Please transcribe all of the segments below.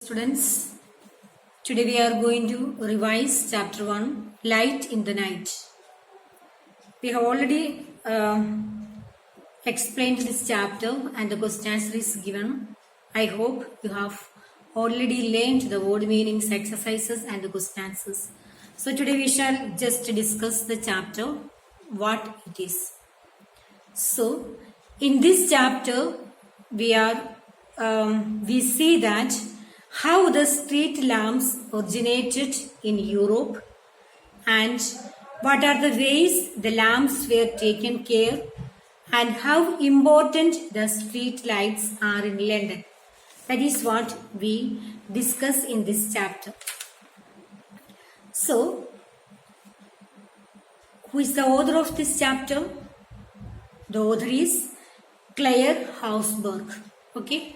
Students, today we are going to revise chapter 1, Light in the Night. We have already explained this chapter and the question answer is given. I hope you have already learned the word meanings, exercises and the question answers. So today we shall just discuss the chapter, what it is. So in this chapter we see that how the street lamps originated in Europe and what are the ways the lamps were taken care and how important the street lights are in London. That is what we discuss in this chapter. So, who is the author of this chapter? The author is Claire Hausberg. Okay.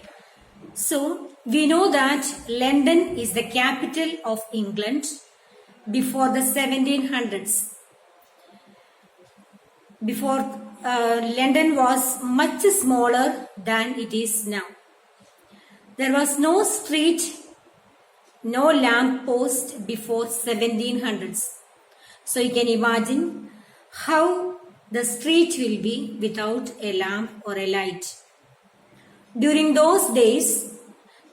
So, we know that London is the capital of England before the 1700s. Before London was much smaller than it is now. There was no street, no lamp post before 1700s. So you can imagine how the street will be without a lamp or a light. During those days,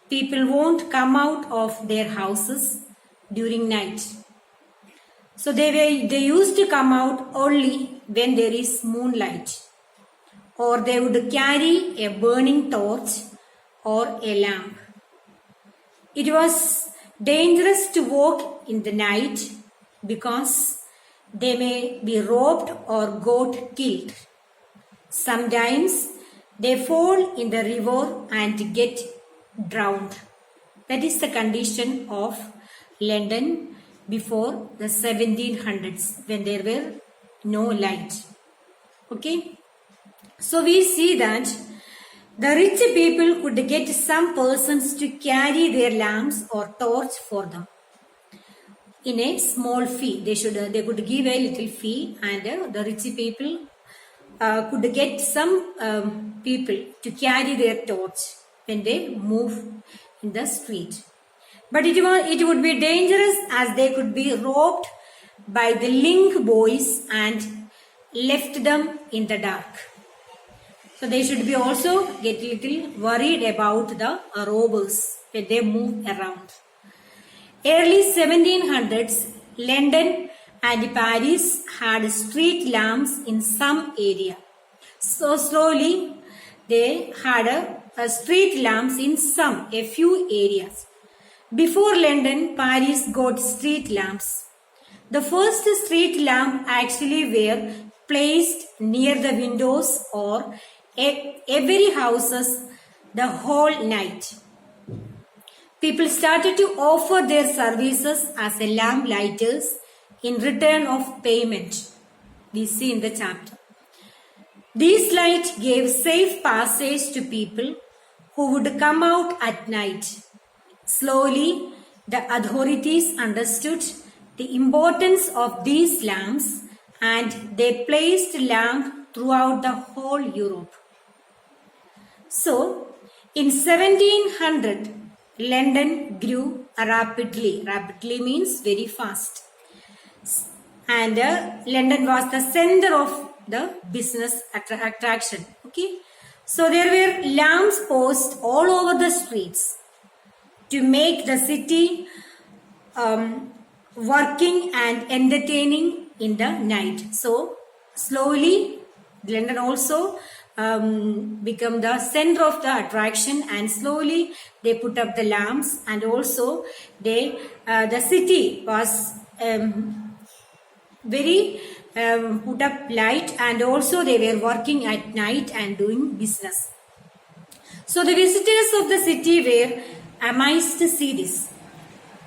people won't come out of their houses during night. So they used to come out only when there is moonlight, or they would carry a burning torch or a lamp. It was dangerous to walk in the night because they may be robbed or got killed. Sometimes they fall in the river and get drowned. That is the condition of London before the 1700s when there were no light. Okay. So we see that the rich people could get some persons to carry their lamps or torch for them in a small fee. They could give a little fee, and the rich people could get some people to carry their torch when they move in the street. But it would be dangerous as they could be robbed by the link boys and left them in the dark. So they should be also get little worried about the robbers when they move around. Early 1700s, London and Paris had street lamps in some area. So slowly they had a street lamps in a few areas. Before London, Paris got street lamps. The first street lamp actually were placed near the windows or every houses the whole night. People started to offer their services as a lamp lighters in return of payment. We see in the chapter. These lights gave safe passage to people who would come out at night. Slowly, the authorities understood the importance of these lamps and they placed lamps throughout the whole Europe. So, in 1700, London grew rapidly. Rapidly means very fast. And London was the center of the business attraction. Okay. So there were lamps posted all over the streets to make the city working and entertaining in the night. So slowly London also become the center of the attraction, and slowly they put up the lamps, and also the city was very put up light, and also they were working at night and doing business. So the visitors of the city were amazed to see this.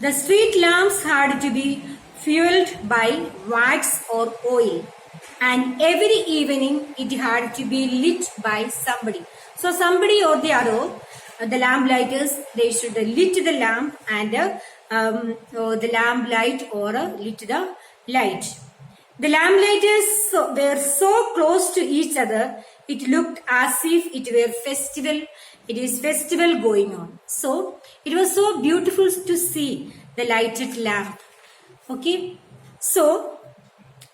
The street lamps had to be fueled by wax or oil, and every evening it had to be lit by somebody. So somebody or the other, the lamp lighters, they should lit the lamp and the lamp light or lit the light. The lamp lighters were so close to each other, it looked as if it were festival it is festival going on. So it was so beautiful to see the lighted lamp. Okay, so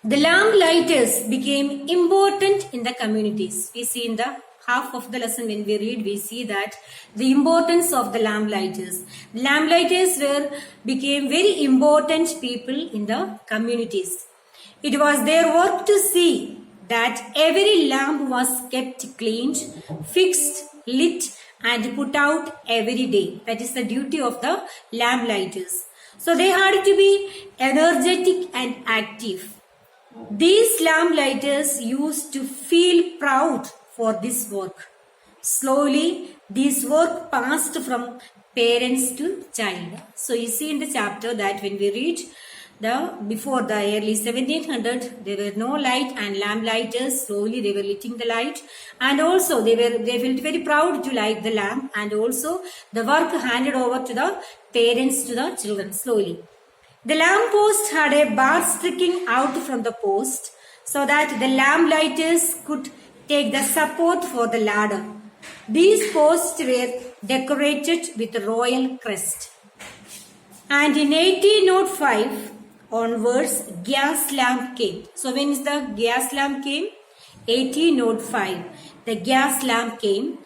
the lamp lighters became important in the communities. We see in the half of the lesson when we read, we see that the importance of the lamp lighters. Lamp lighters became very important people in the communities. It was their work to see that every lamp was kept cleaned, fixed, lit and put out every day. That is the duty of the lamp lighters. So they had to be energetic and active. These lamp lighters used to feel proud for this work. Slowly, this work passed from parents to child. So you see in the chapter that when we read before the early 1700, there were no light and lamp lighters. Slowly they were lighting the light, and also they felt very proud to light the lamp, and also the work handed over to the parents to the children slowly. The lamp post had a bar sticking out from the post so that the lamp lighters could take the support for the ladder. These posts were decorated with a royal crest. And in 1805 onwards, gas lamp came. So when is the gas lamp came? 1805. The gas lamp came,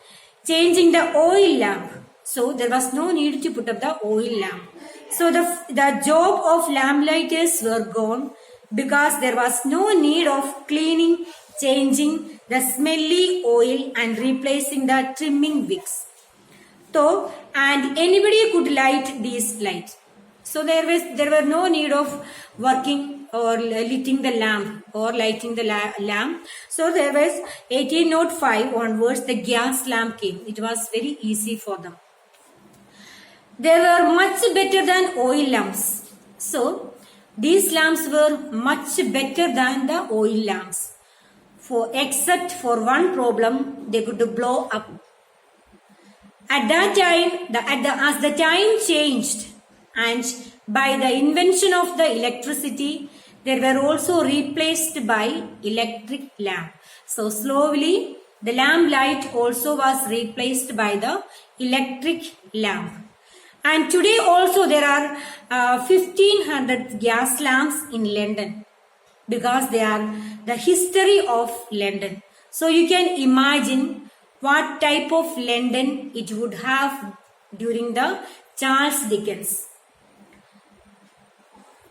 changing the oil lamp. So there was no need to put up the oil lamp. So the job of lamp lighters were gone because there was no need of cleaning, changing the smelly oil and replacing the trimming wicks. So, and anybody could light these lights. So there were no need of working or lighting the lamp or lighting the lamp. So there was 1805 onwards the gas lamp came. It was very easy for them. They were much better than oil lamps. So these lamps were much better than the oil lamps. Except for one problem, they could blow up. At that time, as the time changed, and by the invention of the electricity, they were also replaced by electric lamp. So slowly, the lamp light also was replaced by the electric lamp. And today also there are 1500 gas lamps in London, because they are the history of London. So you can imagine what type of London it would have during the Charles Dickens.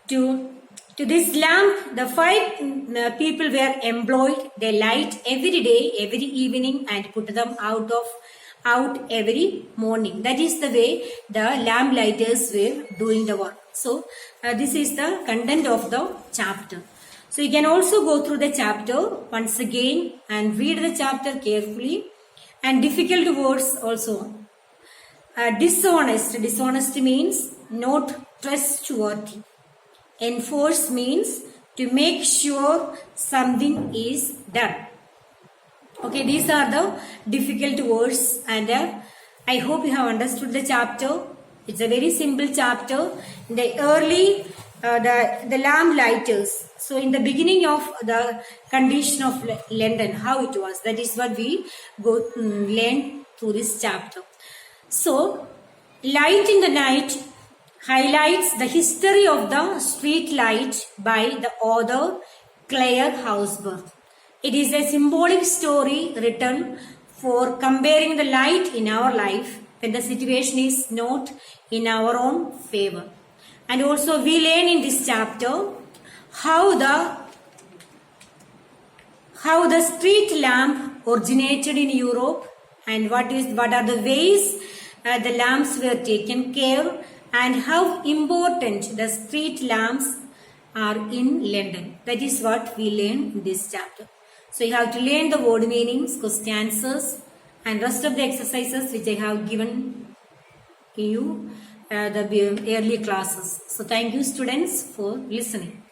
To this lamp, the 5 people were employed. They light every day, every evening, and put them out every morning. That is the way the lamp lighters were doing the work. So this is the content of the chapter. So you can also go through the chapter once again and read the chapter carefully. And difficult words also. Dishonest. Dishonest means not trustworthy. Enforce means to make sure something is done. Okay, these are the difficult words, and I hope you have understood the chapter. It's a very simple chapter. In the early, the lamp lighters. So in the beginning of the condition of London, how it was, that is what we learn through this chapter. So, Light in the Night highlights the history of the street light by the author Claire Housworth. It is a symbolic story written for comparing the light in our life when the situation is not in our own favor. And also we learn in this chapter how the street lamp originated in Europe, and what are the ways the lamps were taken care, and how important the street lamps are in London. That is what we learn in this chapter. So you have to learn the word meanings, question answers, and rest of the exercises which I have given you the early classes. So thank you students for listening.